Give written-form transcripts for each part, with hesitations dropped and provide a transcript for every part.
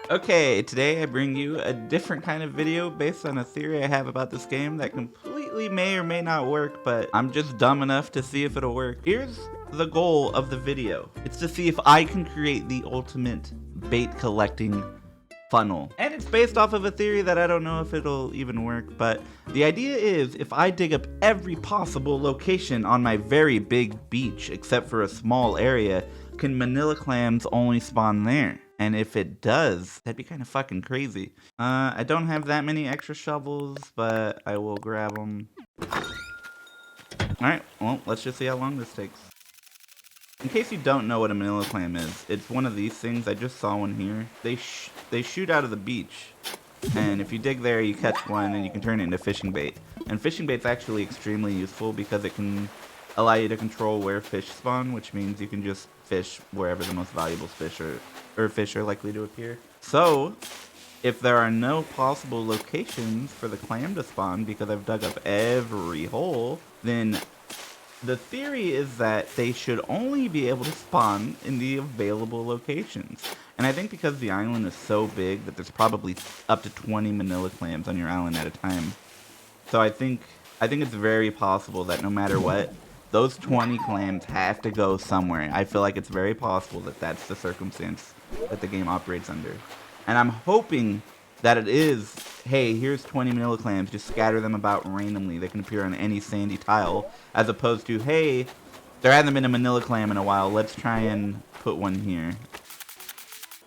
Okay, today I bring you a different kind of video based on a theory I have about this game that completely may or may not work, but I'm just dumb enough to see if it'll work. Here's the goal of the video. It's to see if I can create the ultimate bait collecting funnel. And it's based off of a theory that I don't know if it'll even work, but the idea is if I dig up every possible location on my very big beach, except for a small area, can manila clams only spawn there? And if it does, that'd be kind of fucking crazy. I don't have that many extra shovels, but I will grab them. Alright, well, let's just see how long this takes. In case you don't know what a manila clam is, it's one of these things. I just saw one here. They shoot out of the beach. And if you dig there, you catch one and you can turn it into fishing bait. And fishing bait's actually extremely useful because it can allow you to control where fish spawn, which means you can just fish wherever the most valuable fish are likely to appear. So, if there are no possible locations for the clam to spawn because I've dug up every hole, then the theory is that they should only be able to spawn in the available locations. And I think because the island is so big that there's probably up to 20 manila clams on your island at a time. So I think it's very possible that no matter what, those 20 clams have to go somewhere. I feel like it's very possible that that's the circumstance that the game operates under. And I'm hoping that it is, hey, here's 20 manila clams, just scatter them about randomly. They can appear on any sandy tile, as opposed to, hey, there hasn't been a manila clam in a while, let's try and put one here.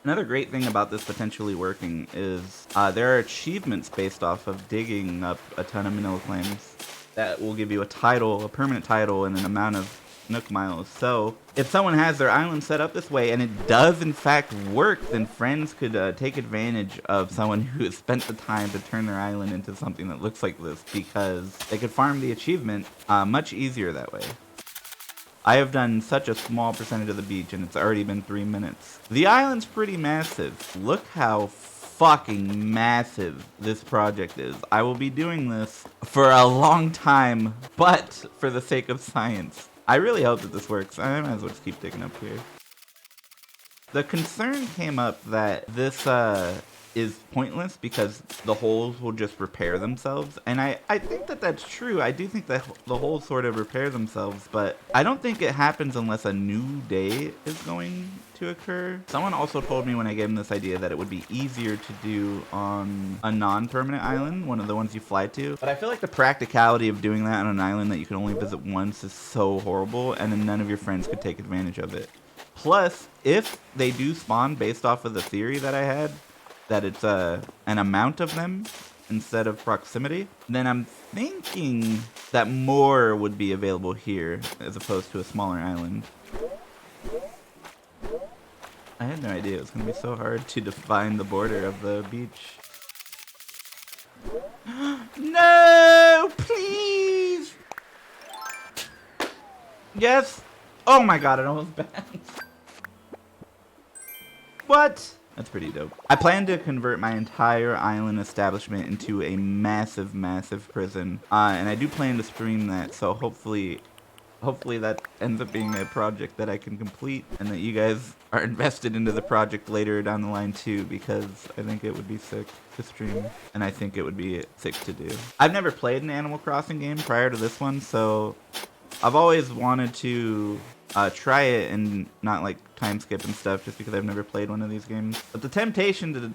Another great thing about this potentially working is there are achievements based off of digging up a ton of manila clams that will give you a title, a permanent title, and an amount of Nook miles. So if someone has their island set up this way and it does in fact work, then friends could take advantage of someone who has spent the time to turn their island into something that looks like this, because they could farm the achievement much easier that way. I have done such a small percentage of the beach and it's already been 3 minutes. The island's pretty massive. Look how fucking massive this project is. I will be doing this for a long time, but for the sake of science. I really hope that this works. I might as well just keep digging up here. The concern came up that this is pointless because the holes will just repair themselves. And I think that that's true. I do think that the holes sort of repair themselves, but I don't think it happens unless a new day is going to occur. Someone also told me when I gave them this idea that it would be easier to do on a non-permanent island, one of the ones you fly to. But I feel like the practicality of doing that on an island that you can only visit once is so horrible, and then none of your friends could take advantage of it. Plus, if they do spawn based off of the theory that I had, that it's an amount of them instead of proximity, then I'm thinking that more would be available here as opposed to a smaller island. I had no idea it was going to be so hard to define the border of the beach. No, please! Yes! Oh my god, it almost bounced. What? That's pretty dope. I plan to convert my entire island establishment into a massive, massive prison. And I do plan to stream that, so hopefully that ends up being a project that I can complete and that you guys are invested into the project later down the line too, because I think it would be sick to stream and I think it would be sick to do. I've never played an Animal Crossing game prior to this one, so I've always wanted to try it and not like time skip and stuff just because I've never played one of these games. But the temptation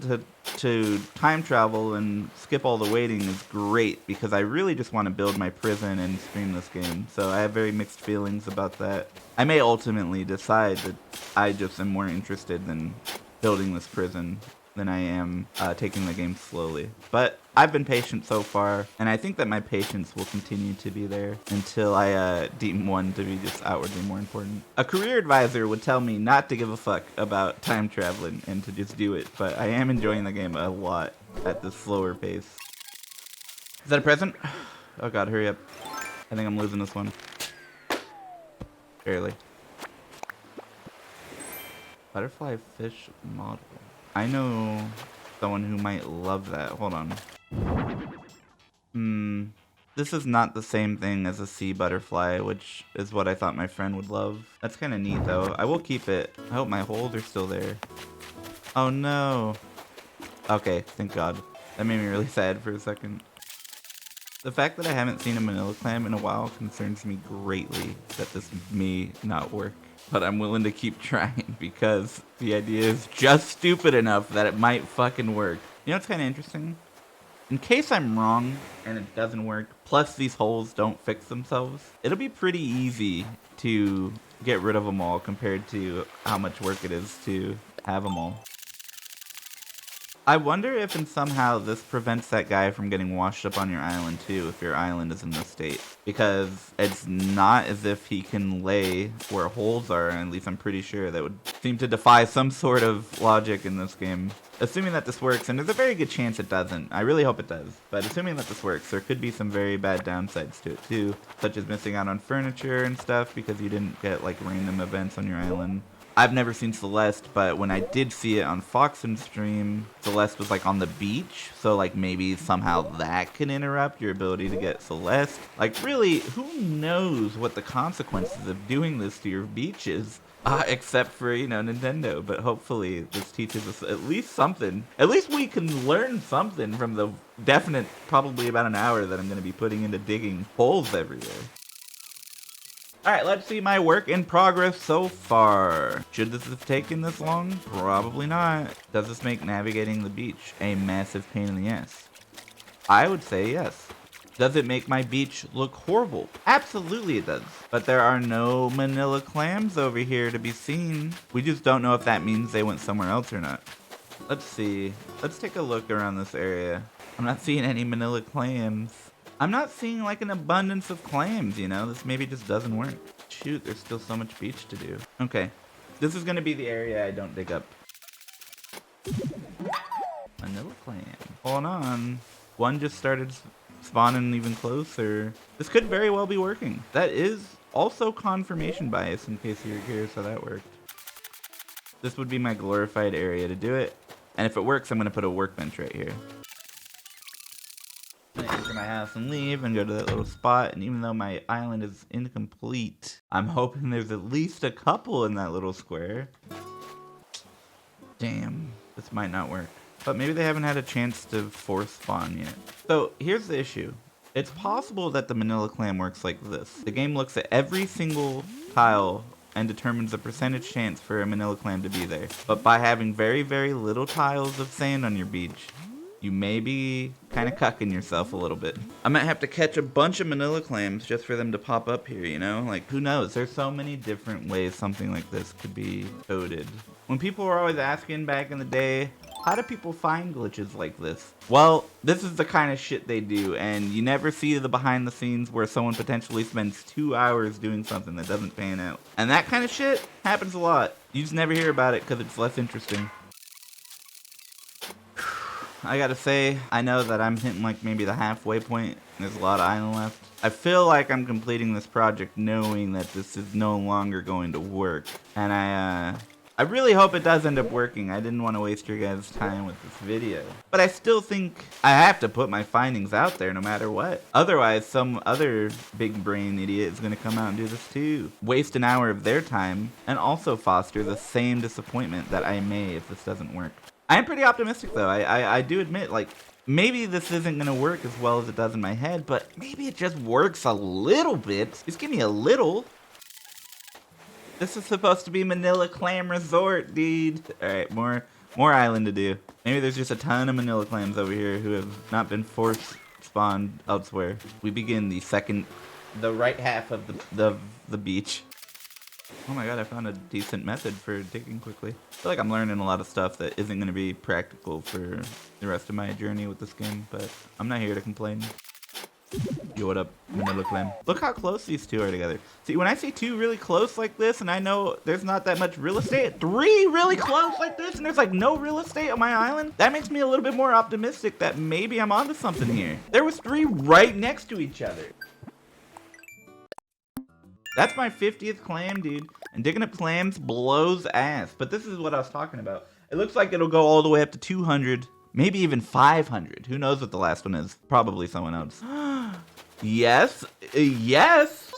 to time travel and skip all the waiting is great because I really just want to build my prison and stream this game. So I have very mixed feelings about that. I may ultimately decide that I just am more interested in building this prison than I am taking the game slowly. But I've been patient so far, and I think that my patience will continue to be there until I deem one to be just outwardly more important. A career advisor would tell me not to give a fuck about time traveling and to just do it, but I am enjoying the game a lot at this slower pace. Is that a present? Oh god, hurry up. I think I'm losing this one. Barely. Butterfly fish model. I know someone who might love that. Hold on. This is not the same thing as a sea butterfly, which is what I thought my friend would love. That's kind of neat though. I will keep it. I hope my holes are still there. Oh no. Okay, thank God. That made me really sad for a second. The fact that I haven't seen a manila clam in a while concerns me greatly that this may not work. But I'm willing to keep trying because the idea is just stupid enough that it might fucking work. You know what's kind of interesting? In case I'm wrong and it doesn't work, plus these holes don't fix themselves, it'll be pretty easy to get rid of them all compared to how much work it is to have them all. I wonder if and somehow this prevents that guy from getting washed up on your island too, if your island is in this state. Because it's not as if he can lay where holes are, and at least I'm pretty sure that would seem to defy some sort of logic in this game. Assuming that this works, and there's a very good chance it doesn't. I really hope it does. But assuming that this works, there could be some very bad downsides to it too, such as missing out on furniture and stuff because you didn't get like random events on your island. I've never seen Celeste, but when I did see it on Foxen's stream, Celeste was like on the beach, so like maybe somehow that can interrupt your ability to get Celeste. Like really, who knows what the consequences of doing this to your beach is? Except for, you know, Nintendo, but hopefully this teaches us at least something. At least we can learn something from the definite, probably about an hour that I'm going to be putting into digging holes everywhere. Alright, let's see my work in progress so far. Should this have taken this long? Probably not. Does this make navigating the beach a massive pain in the ass? I would say yes. Does it make my beach look horrible? Absolutely it does. But there are no manila clams over here to be seen. We just don't know if that means they went somewhere else or not. Let's see. Let's take a look around this area. I'm not seeing any manila clams. I'm not seeing like an abundance of clams, you know? This maybe just doesn't work. Shoot, there's still so much beach to do. Okay. This is gonna be the area I don't dig up. Manila clam. Hold on. One just started spawning even closer. This could very well be working. That is also confirmation bias in case you're curious how that worked. This would be my glorified area to do it. And if it works, I'm gonna put a workbench right here. I'm gonna enter my house and leave and go to that little spot, and even though my island is incomplete, I'm hoping there's at least a couple in that little square. Damn, this might not work. But maybe they haven't had a chance to force spawn yet. So here's the issue. It's possible that the manila clam works like this. The game looks at every single tile and determines the percentage chance for a manila clam to be there. But by having very, very little tiles of sand on your beach, you may be kind of cucking yourself a little bit. I might have to catch a bunch of manila clams just for them to pop up here, you know? Like, who knows? There's so many different ways something like this could be coded. When people were always asking back in the day, how do people find glitches like this? Well, this is the kind of shit they do, and you never see the behind the scenes where someone potentially spends 2 hours doing something that doesn't pan out. And that kind of shit happens a lot. You just never hear about it because it's less interesting. I gotta say, I know that I'm hitting like maybe the halfway point. There's a lot of island left. I feel like I'm completing this project knowing that this is no longer going to work. And I really hope it does end up working. I didn't want to waste your guys' time with this video. But I still think I have to put my findings out there no matter what. Otherwise, some other big brain idiot is gonna come out and do this too. Waste an hour of their time and also foster the same disappointment that I may if this doesn't work. I am pretty optimistic though. I do admit, like, maybe this isn't gonna work as well as it does in my head, but maybe it just works a little bit. Just give me a little. This is supposed to be Manila Clam Resort, dude. Alright, more island to do. Maybe there's just a ton of Manila clams over here who have not been force spawned elsewhere. We begin the right half of the beach. Oh my god, I found a decent method for digging quickly. I feel like I'm learning a lot of stuff that isn't going to be practical for the rest of my journey with this game, but I'm not here to complain. Yo, what up, Manila Clam? Look how close these two are together. See, when I see two really close like this, and I know there's not that much real estate, three really close like this, and there's like no real estate on my island, that makes me a little bit more optimistic that maybe I'm onto something here. There was three right next to each other. That's my 50th clam, dude. And digging up clams blows ass. But this is what I was talking about. It looks like it'll go all the way up to 200. Maybe even 500. Who knows what the last one is? Probably someone else. Yes. Yes.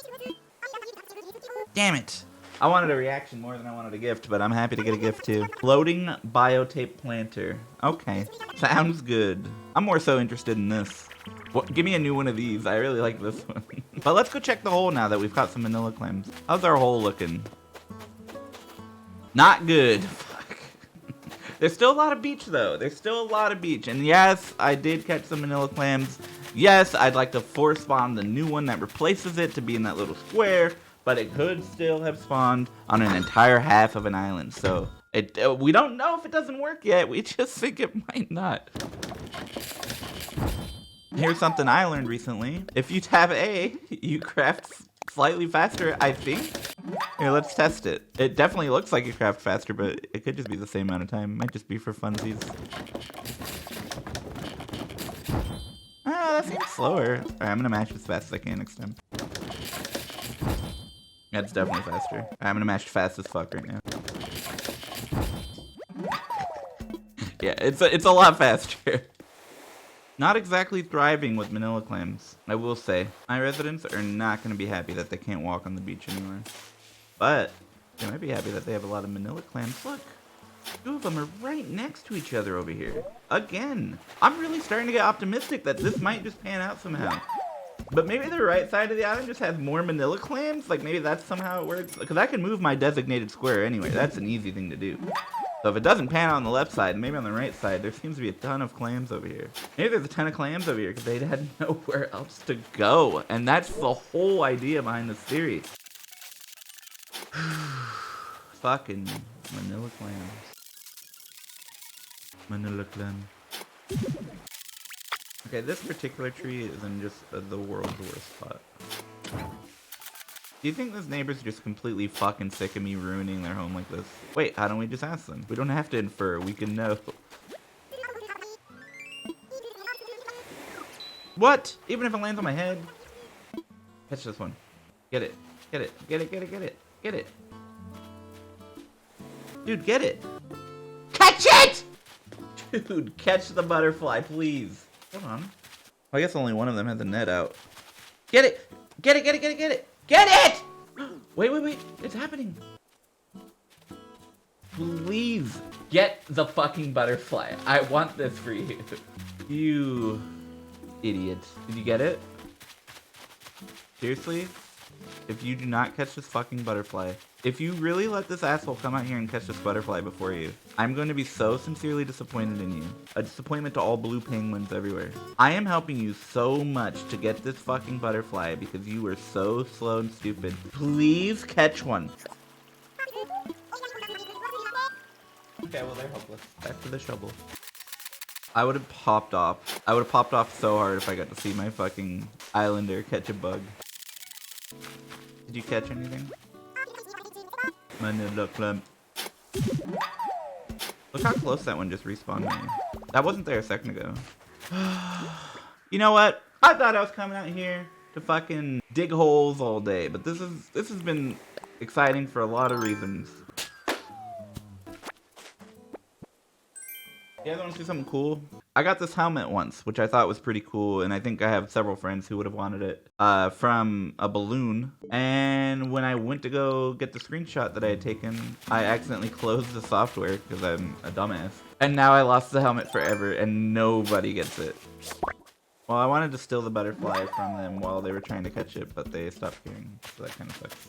Damn it. I wanted a reaction more than I wanted a gift, but I'm happy to get a gift too. Floating biotape planter. Okay. Sounds good. I'm more so interested in this. What, give me a new one of these. I really like this one. But let's go check the hole now that we've caught some manila clams. How's our hole looking? Not good. Fuck. There's still a lot of beach though. There's still a lot of beach. And yes, I did catch some manila clams. Yes, I'd like to force spawn the new one that replaces it to be in that little square. But it could still have spawned on an entire half of an island. So we don't know if it doesn't work yet. We just think it might not. Here's something I learned recently. If you tap A, you craft slightly faster, I think. Here, let's test it. It definitely looks like you craft faster, but it could just be the same amount of time. Might just be for funsies. Ah, that seems slower. Alright, I'm gonna mash as fast as I can next time. That's definitely faster. Alright, I'm gonna mash fast as fuck right now. Yeah, it's a lot faster. Not exactly thriving with manila clams, I will say. My residents are not going to be happy that they can't walk on the beach anymore. But they might be happy that they have a lot of manila clams. Look, two of them are right next to each other over here. Again, I'm really starting to get optimistic that this might just pan out somehow. But maybe the right side of the island just has more manila clams? Like maybe that's somehow it works? Because I can move my designated square anyway. That's an easy thing to do. So if it doesn't pan out on the left side, maybe on the right side, there seems to be a ton of clams over here. Maybe there's a ton of clams over here because they had nowhere else to go. And that's the whole idea behind this theory. Fucking manila clams. Manila clam. Okay, this particular tree is in just the world's worst spot. Do you think this neighbor's just completely fucking sick of me ruining their home like this? Wait, how don't we just ask them? We don't have to infer, we can know. What? Even if it lands on my head? Catch this one. Get it. Get it. Get it, get it, get it. Get it. Dude, get it. Catch it! Dude, catch the butterfly, please. Hold on. Well, I guess only one of them has the net out. Get it! Get it, get it, get it, get it! Get it! Wait, wait, wait. It's happening. Please get the fucking butterfly. I want this for you. You idiot. Did you get it? Seriously? If you do not catch this fucking butterfly, if you really let this asshole come out here and catch this butterfly before you, I'm going to be so sincerely disappointed in you. A disappointment to all blue penguins everywhere. I am helping you so much to get this fucking butterfly because you were so slow and stupid. Please catch one. Okay, well they're hopeless. Back to the shovel. I would have popped off. I would have popped off so hard if I got to see my fucking islander catch a bug. Did you catch anything? Manila clam. Look how close that one just respawned me. That wasn't there a second ago. You know what? I thought I was coming out here to fucking dig holes all day, but this has been exciting for a lot of reasons. You guys want to see something cool? I got this helmet once, which I thought was pretty cool, and I think I have several friends who would have wanted it, from a balloon. And when I went to go get the screenshot that I had taken, I accidentally closed the software because I'm a dumbass. And now I lost the helmet forever, and nobody gets it. Well, I wanted to steal the butterfly from them while they were trying to catch it, but they stopped caring, so that kind of sucks.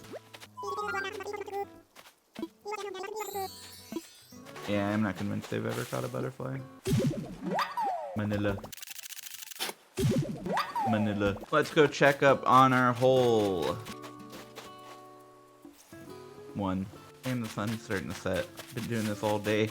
Yeah, I'm not convinced they've ever caught a butterfly. Manila. Manila. Let's go check up on our hole. One. And the sun's starting to set. Been doing this all day.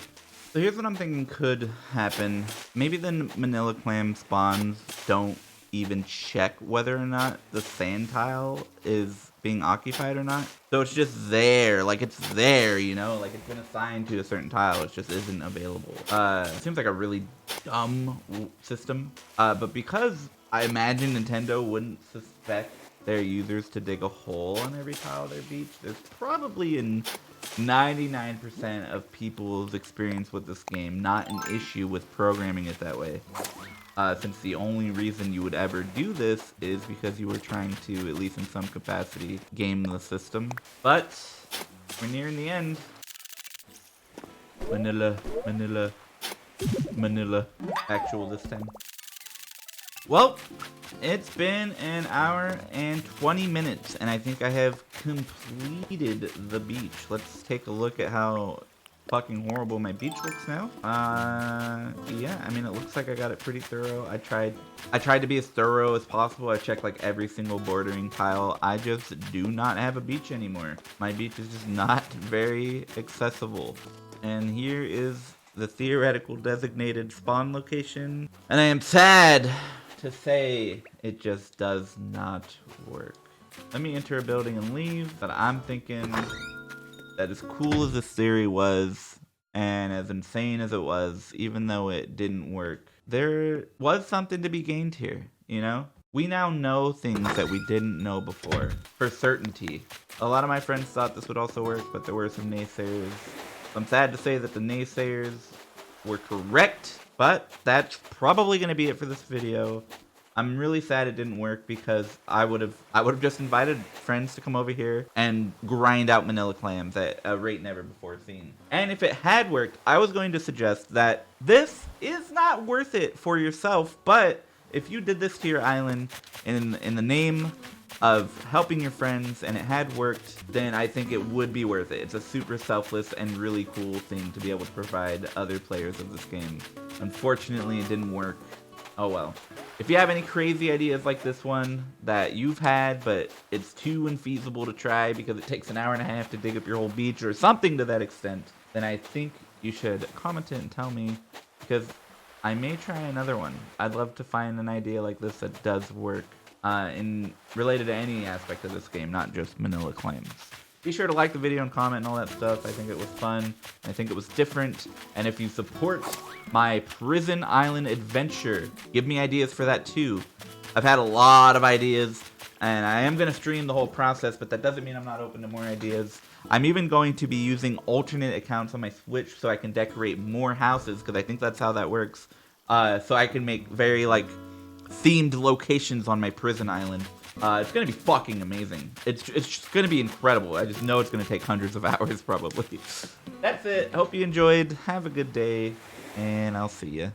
So here's what I'm thinking could happen. Maybe the manila clam spawns don't even check whether or not the sand tile is being occupied or not. So it's just there, like it's there, you know, like it's been assigned to a certain tile, it just isn't available. It seems like a really dumb system, but because I imagine Nintendo wouldn't suspect their users to dig a hole on every tile of their beach, there's probably in 99% of people's experience with this game not an issue with programming it that way. Since the only reason you would ever do this is because you were trying to, at least in some capacity, game the system. But We're nearing the end. Manila, Manila, Manila. Actual this time. Well, it's been an hour and 20 minutes, and I think I have completed the beach. Let's take a look at how fucking horrible my beach looks now. Yeah, I mean, it looks like I got it pretty thorough. I tried to be as thorough as possible. I checked like every single bordering tile. I just do not have a beach anymore. My beach is just not very accessible. And here is the theoretical designated spawn location. And I am sad to say it just does not work. Let me enter a building and leave, but I'm thinking that as cool as this theory was, and as insane as it was, even though it didn't work, there was something to be gained here, you know? We now know things that we didn't know before, for certainty. A lot of my friends thought this would also work, but there were some naysayers. I'm sad to say that the naysayers were correct, but that's probably going to be it for this video. I'm really sad it didn't work because I would have just invited friends to come over here and grind out manila clams at a rate never before seen. And if it had worked, I was going to suggest that this is not worth it for yourself, but if you did this to your island in the name of helping your friends and it had worked, then I think it would be worth it. It's a super selfless and really cool thing to be able to provide other players of this game. Unfortunately, it didn't work. Oh well. If you have any crazy ideas like this one that you've had, but it's too infeasible to try because it takes an hour and a half to dig up your whole beach or something to that extent, then I think you should comment it and tell me, because I may try another one. I'd love to find an idea like this that does work related to any aspect of this game, not just manila clams. Be sure to like the video and comment and all that stuff. I think it was fun. I think it was different. And if you support my prison island adventure, give me ideas for that too. I've had a lot of ideas, and I am going to stream the whole process, but that doesn't mean I'm not open to more ideas. I'm even going to be using alternate accounts on my Switch so I can decorate more houses, because I think that's how that works. So I can make very, like, themed locations on my prison island. It's gonna be fucking amazing. It's just gonna be incredible. I just know it's gonna take hundreds of hours probably. That's it. Hope you enjoyed. Have a good day, and I'll see ya.